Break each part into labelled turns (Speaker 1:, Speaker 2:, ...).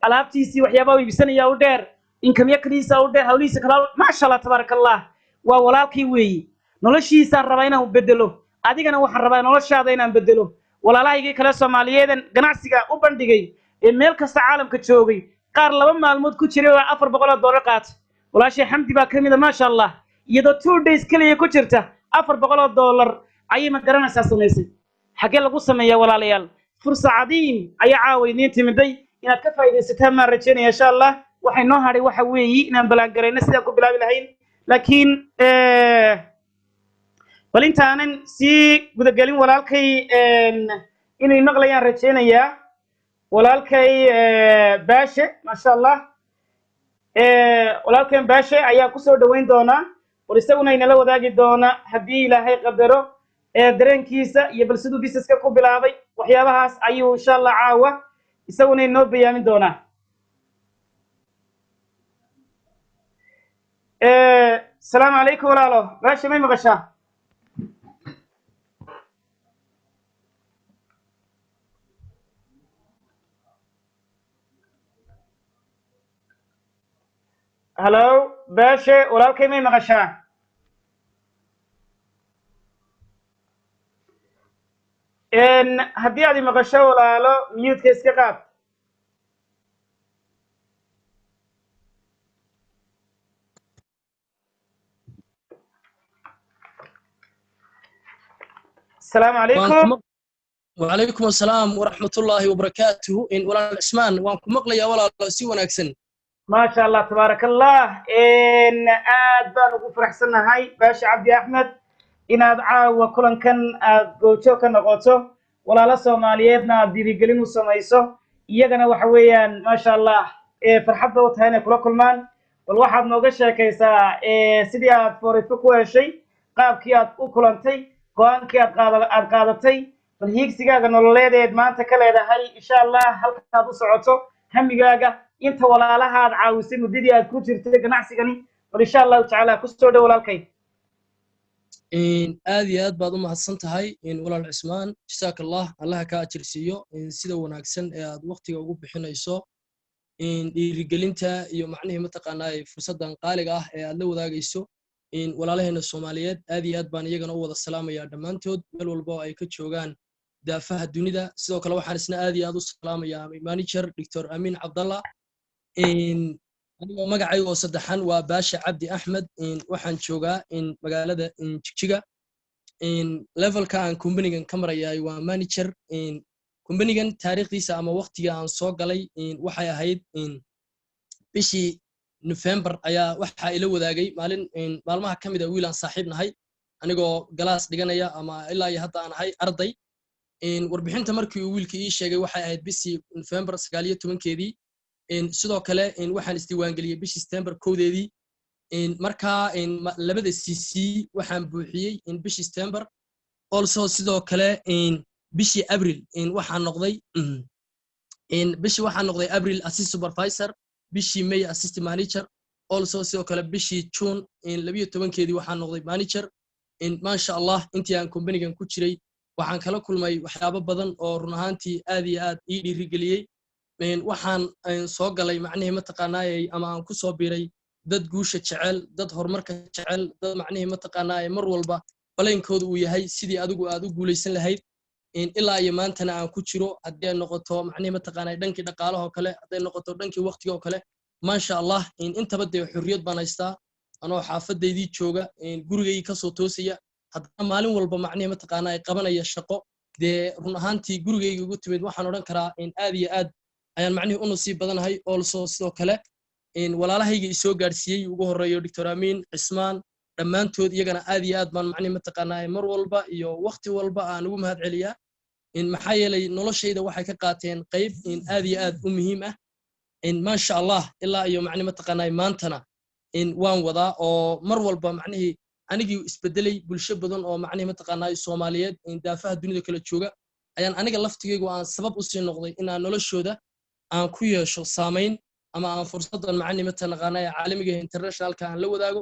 Speaker 1: alaabtiisii waxyaabaha uu iibsanaya u dheer inkamya kaliisa u dheer hawlihiisa kala maasha Allah tabaarakallah waa walaalkii weeyi noloshiisa raba inaan bedelo adigana waxaan rabaa noloshaada inaan bedelo walaalahaygii kale Soomaaliyeed ganacsiga u bandhigay ee meel kasta caalamka joogay qaar 2 maalmood ku jiray oo $400 qaatay walaashay xamdi baa kamida maasha Allah iyadoo 2 days kaliya ku jirta $400 ayay ma garanaysaa samaysay xagee lagu sameeyaa walaalayaal fursa cadiim ayaa caawineen timiday inaad ka faa'iideysataan ma rajaynaya insha Allah waxay noo haray waxa weeyi inaan balaan gareyno sida ku bilaabi lahayn laakiin bal intaanan si gudagelin walaalkay inay maqlayaan rajaynaya walaalkay baashe ma sha Allah walaalkay baashe ayaa ku soo dhaweyn doona war isaguna inala wadaagi doona hadii Ilaahay qadaro dareenkiisa iyo bal sidoo businesska ku bilaabay waxyaabahaas ayuu insha Allah caawa isaguna inoo bayaamin doona السلام عليكم ولاalo baashe may maqashaa hello baashe walaalkay may maqashaa haddii aad maqasho walaalo mute-ka iska qaad السلام عليكم
Speaker 2: وعليكم السلام ورحمة الله وبركاته إن ولا الإسمان وانكم مقليا ولا سي وناكسن
Speaker 1: ما شاء الله تبارك الله إن أدبان وفرح سنة هاي باش عبدي أحمد إن أدعى وكلن كان قوتو كان قوتو ولا لسه ماليتنا ديريجلين وسمايسو يجنا وحويا ما شاء الله فرحت وتهاني كل مان والواحد نوقش كيسا سيدي فوري فكوا شيء قاب كيات وكلنتي قوانكي aad qaadatay bal hiigsigaaga nololeed maanta ka leedahay insha Allah halkaad u socoto hamigaaga inta walaalaha aad caawisay mudadii aad ku jirtay ganacsigani bal insha Allah ta'ala ku soo dhaw walaalkay
Speaker 2: aad iyo aad baad u mahadsan tahay walaal Cismaan jazaakallah Allah ka ajirsiyo sida wanaagsan ee aad waqtiga ugu bixinayso dhiirigelinta iyo macnaheedu mataqaanaa fursadan qaaliga ah ee aad la wadaagayso walaalaheena Soomaaliyeed aad iyo aad baan iyagana u wada salaamayaa dhamaantood meel walba ay ka joogaan daafaha dunida sidoo kale waxaan isna aad iyo aad u salaamayaa manager Dr. Amin Abdallah aniga magacayga oo saddexan waa Baashe Cabdi Axmed waxaan joogaa magaalada Jigjiga levelka aan company-gan ka marayay waa manager company-gan taariikhdiisa ama waqtiga aan soo galay waxay ahayd bishii November ayaa waxa ila wadaagay maalmaha kamid ah wiilan saaxiib nahay anigoo galaas dhiganaya ama ilaa iyo hadda aan ahay arday warbixinta markii uu wiilkii ii sheegay waxay ahayd bishii November 19keedii sidoo kale waxaan isdiiwaan galiyay bishii September 2deedii marka labada CC waxaan buuxiyay bishii September also sidoo kale bishii April waxaan noqday April assistant supervisor bishii May assistant manager also sidoo kale bishii June 12keedii waxaan noqday manager ma sha Allah intii aan company-gan ku jiray waxaan kala kulmay waxyaabo badan oo run ahaantii aad iyo aad ii dhiirigeliyay waxaan soo galay macnaheedu mataqaanaa ama aan ku soo biiray dad guusha jecel dad horumarka jecel dad macnaheedu mataqaanaa mar walba baleenkoodu uu yahay sidii adigu aad u guuleysan lahayd ilaa iyo maantana aan ku jiro haddii ay noqoto macnaheedu mataqaanaa dhankii dhaqaalaha kale haddii ay noqoto dhankii waqtiga kale ma sha Allah intaba de xurriyad baan haystaa anoo xaafadeydii jooga gurigayga ka soo toosaya haddana maalin walba macnaheedu mataqaanaa ay qabanaya shaqo de run ahaantii gurigayga ugu timid waxaan oran karaa aad iyo aad ayaan macnaheedu u nasiib badanahay also sidoo kale walaalahayga isoo gaarsiiyay ugu horeeyo Dr. Amin Cismaan dhamaantood iyagana aad iyo aad baan macnaheedu mataqaanaa mar walba iyo waqti walba aan ugu mahad celiyaa maxaa yeelay noloshayda waxay ka qaateen qayb aad iyo aad u muhiim ah ma sha Allah ilaa iyo macnaheedu mataqaanaa maantana waan wadaa oo mar walba macnaheedu anigii isbedelay bulsho badan oo macnaheedu mataqaanaa Soomaaliyeed daafaha dunida kala jooga ayaan aniga laftigaygu aan sabab u sii noqday in aan noloshooda aan ku yeesho saameyn ama aan fursadan macnaheedu mataqaanaa caalamiga internationalka aan la wadaago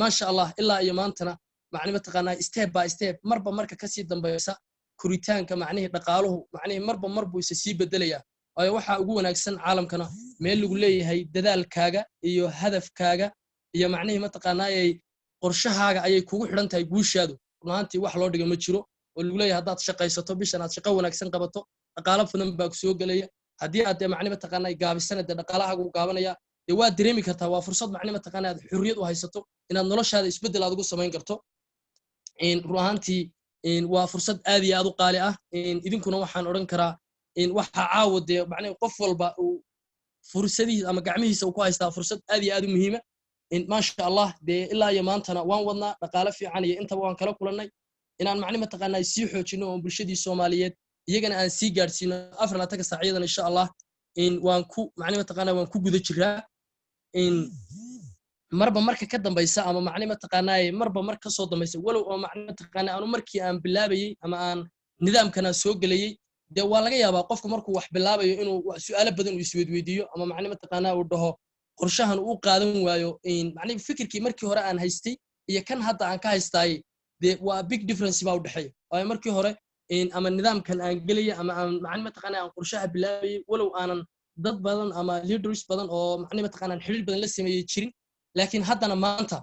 Speaker 2: ma sha Allah ilaa iyo maantana macnaheedu mataqaanaa step by step marba marka ka sii dambaysa kuritaanka macnaheedu dhaqaaluhu macnaheedu marba buu isa sii bedelaya ay waxa ugu wanaagsan caalamkana meel lagu leeyahay dadaalkaaga iyo hadafkaaga iyo macnaheedu mataqaanaa ay qorshahaaga ayay kugu xidhan tahay guushaadu runtii wax loo dhigo ma jiro oo lagu leeyahay haddaad shaqaysato bishan aad shaqo wanaagsan qabato dhaqaale badan baa ku soo galaya haddii aad macnaheedu mataqaanaa gaabisana dhaqaalahaagu gaabanaya waa dareemi kartaa waa fursad macnaheedu mataqaanaa aad xurriyad u haysato inaad noloshaada isbeddel aad ugu samayn karto runtii waa fursad aad iyo aad u qaali ah idinkuna waxaan odhan karaa waxa caawa dee macnaheedu qof walba uu fursadihiisa ama gacmihiisa uu ku haystaa fursad aad iyo aad u muhiima maasha allah dee ilaa iyo maantana waan wadnaa dhaqaale fiican iyo intaba waan kala kulannay inaan macnaheedu mataqaanaa sii xoojino oo bulshadii Soomaaliyeed iyagana aan sii gaarsiino 24 saacadood insha Allah waan ku macnaheedu mataqaanaa waan ku guda jiraa marba marka ka dambaysa ama macnaheedu mataqaanaa marba marka soo dambaysa walow oo macnaheedu mataqaanaa aanu markii aan bilaabayay ama aan nidaamkana soo galayay dee waa laga yaabaa qofku markuu wax bilaabayo inuu su'aalo badan uu isweydiiyo ama macnaheedu mataqaanaa uu dhaho qorshahan uu qaadan waayo macnaheedu fikirkii markii hore aan haystay iyo kan hadda aan ka haystaay dee waa big difference baa u dhaxeeya waayo markii hore ama nidaamkan aan gelaya ama aan macnaheedu mataqaanaa aan qorshaha bilaabayay walow aanan dad badan ama leaders badan oo macnaheedu mataqaanaa xiriir badan la sameeyay jirin laakiin haddana maanta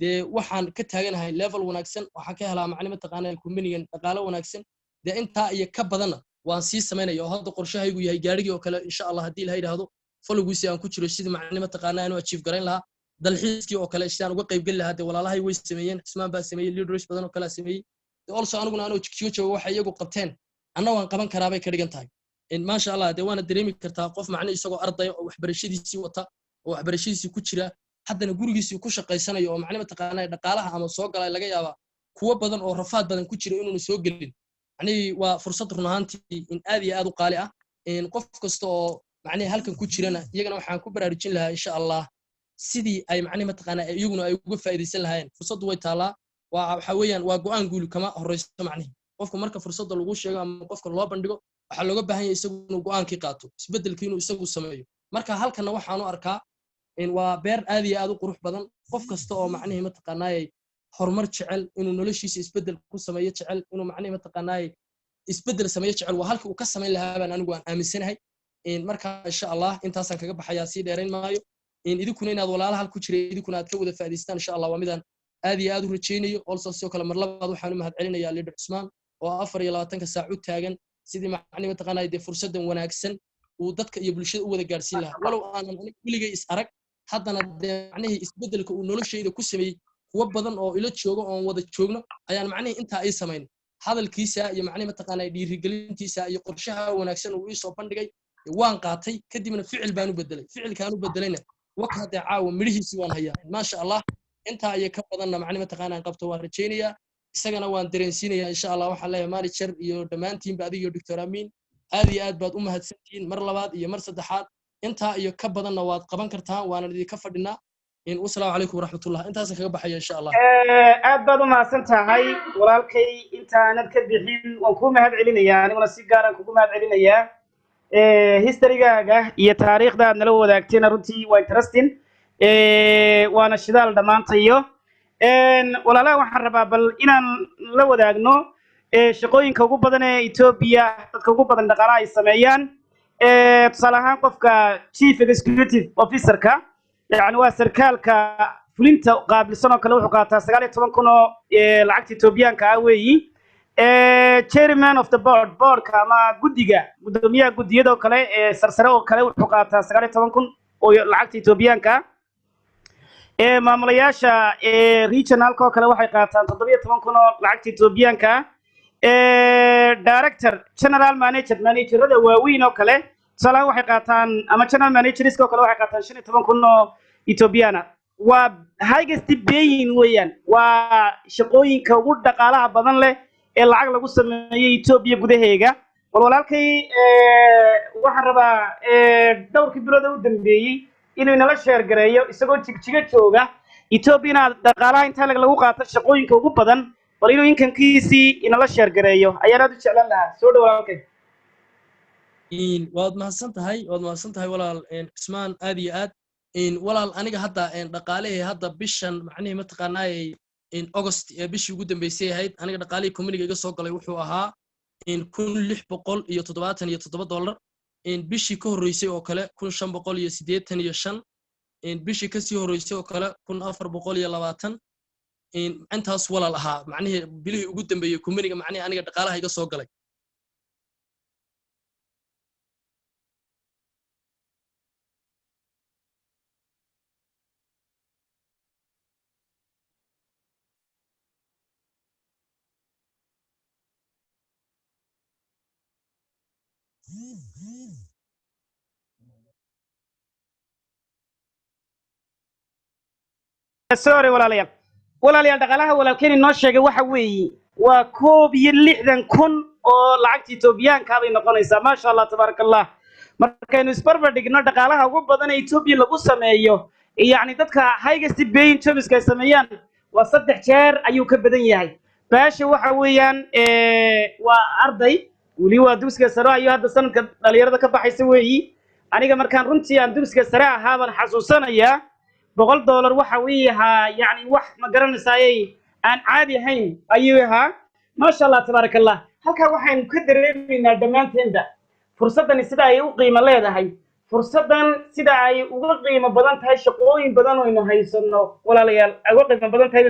Speaker 2: dee waxaan ka taaganahay level wanaagsan waxaan ka helaa macnaheedu mataqaanaa company-gan dhaqaale wanaagsan dee intaa iyo ka badanna waan sii sameynaya oo hadda qorshahaygu yahay gaarigii oo kale insha Allah haddii la yiraahdo folowgiisi aan ku jiro sidii macnaheedu mataqaanaa inuu achieve garayn lahaa dalxiiskii oo kale sidaan uga qayb gali lahaa dee walaalahay way sameeyeen Ismaan baa sameeyay leaders badan oo kale sameeyay also aniguna anoo joogo waxa iyagu qabteen anna waan qaban karaa bay ka dhigan tahay maasha Allah dee waana dareemi kartaa qof macnaheedu isagoo arday oo waxbarashadiisii wata oo waxbarashadiisii ku jira haddana gurigiisii ku shaqaysanayo oo macnaheedu mataqaanaa dhaqaalaha ama soo galay laga yaabaa kuwa badan oo rafaad badan ku jira inuuna soo gelin macnaheedu waa fursad run ahaantii aad iyo aad u qaali ah qof kasta oo macnaheedu halkan ku jirana iyagana waxaan ku baraarujin lahaa insha Allah sidii ay macnaheedu mataqaanaa iyaguna ay uga faa'iideysan lahaayeen fursaddu way taalaa waxa weeyaan waa go'aan guul kama horeyso macnaheedu qofka marka fursadda lagu sheego ama qofka loo bandhigo waxa looga baahan yahay isagu inuu go'aankii qaato isbeddelkii inuu isagu sameeyo marka halkana waxaan u arkaa waa beer aad iyo aad u qurux badan qof kasta oo macnaheedu mataqaanaa horumar jecel inuu noloshiisa isbeddel ku sameeyo jecel inuu macnaheedu mataqaanaa isbeddel sameeyo jecel waa halka uu ka sameyn lahaa baan anigu aan aaminsanahay marka insha Allah intaasaan kaga baxayaa sii dheerayn maayo idinkuna inaad walaalaha ku jiray idinkuna aad ka wada faa'iideystaan insha Allah waa midaan aad iyo aad u rajeynayo also sidoo kale mar labaad waxaan u mahadcelinayaa leader Ismaan oo 24 saac u taagan sidii macnaheedu mataqaanaa fursadan wanaagsan uu dadka iyo bulshada u wada gaarsiin lahaa walow aanan weligay is arag haddana macnaheedu isbeddelka uu noloshayda ku sameeyay kuwa badan oo ila joogo oo wada joogno ayaan macnaheedu intaa ay sameyn hadalkiisa iyo macnaheedu mataqaanaa dhiirigelintiisa iyo qorshaha wanaagsan uu soo bandhigay waan qaatay kadibna ficil baan u bedelay ficilkaan u bedelayna waqti caawa midhiisi waan hayaa maasha Allah intaa ay ka badanna macnaheedu mataqaanaa qabto waan rajeynayaa isagana waan dareensiinayaa insha Allah waxaan leeyahay manager iyo dhamaantiinba adiga iyo Dr. Amin aad iyo aad baad u mahadsantihiin mar labaad iyo mar saddexaad intaa iyo ka badanna waad qaban kartaa waana idinka fadhinaa wassalaamu calaykum waraxmatullah intaas kaga baxaya insha Allah
Speaker 1: aad baad u mahadsan tahay walaalkay intaanad ka bixin waan ku mahad celinayaa aniguna si gaar ah kugu mahad celinayaa historygaaga iyo taariikhda aad nala wadaagteen runtii waa interesting waana shidaal dhamaantayo walaalaha waxaan rabaa bal inaan la wadaagno shaqooyinka ugu badan ee Ethiopia dadka ugu badan dhaqaalaha ay sameeyaan tusaale ahaan qofka chief executive officer-ka yani waa sarkaalka fulinta qaabilsan oo kale wuxuu qaataa 19,000 oo lacagta Ethiopiaanka ah weeyi chairman of the board ama gudoomiyaha gudiyada oo kale sarsare oo kale wuxuu qaataa 19,000 oo lacagta Ethiopiaanka maamulayaasha regionalka oo kale waxay qaataan 17,000 oo lacagta Ethiopiaanka director general managerada waaweyn oo kale salaam waxay qaataan ama general managers oo kale waxay qaataan 15,000 oo Ethiopiana waa highest paying weeyaan waa shaqooyinka ugu dhaqaalaha badan leh ee lacag lagu sameeyay Ethiopia gudaheega walaalkay waxaan rabaa dhowrkii bilood u dambeeyay inuu nala share gareeyo isagoo jigjiga jooga Ethiopia dhaqaalaha inta lagu qaato shaqooyinka ugu badan bal inuu inkankiisii inala share gareeyo ayaan aad u jeclaan lahaa soo dhaw walaalkay
Speaker 2: waad mahadsan tahay walaal Ismaan aad iyo aad walaal aniga hadda dhaqaalaha hadda bishan macnaheedu mataqaanaa August bishii ugu dambeysay ahayd aniga dhaqaalihii community iga soo galay wuxuu ahaa $1,677 in bishii ka horreysay oo kale 1585 in bishii ka sii horreysay oo kale 1420 in intaas walaal ahaa macnaheedu bilihii ugu dambeeyay kumbaniga macnaheedu aniga dhaqaalaha iga soo galay
Speaker 1: sorry walaalayaal dhaqaalaha walaalkeen inoo sheegay waxa weeye waa 61,000 oo lacagta Itoobiyaanka bay noqonaysaa ma sha Allah tabarakallah markaynu isbarbar dhigno dhaqaalaha ugu badan ee Itoobiya lagu sameeyo yani dadka highest paying jobs ay sameeyaan waa 3 jeer ayuu ka badan yahay baasha waxa weeyaan waa arday wali waa dugsiga sare ayuu hadda sanadka dhalinyarada ka baxaysa weeyi aniga markaan runtii aan dugsiga sare ahaa baan xasuusanayaa $100 waxa weeyaha yani wax ma garanaysaayay aan caadi ahayn ayuu ahaa ma sha Allah tabarakallah halka waxaan ka dareemeynaa dhamaanteenda fursadan sida ay u qiimo leedahay fursadan sida ay uga qiimo badan tahay shaqooyin badan oo aynu haysano walaalayaal ay uga qiimo badan tahay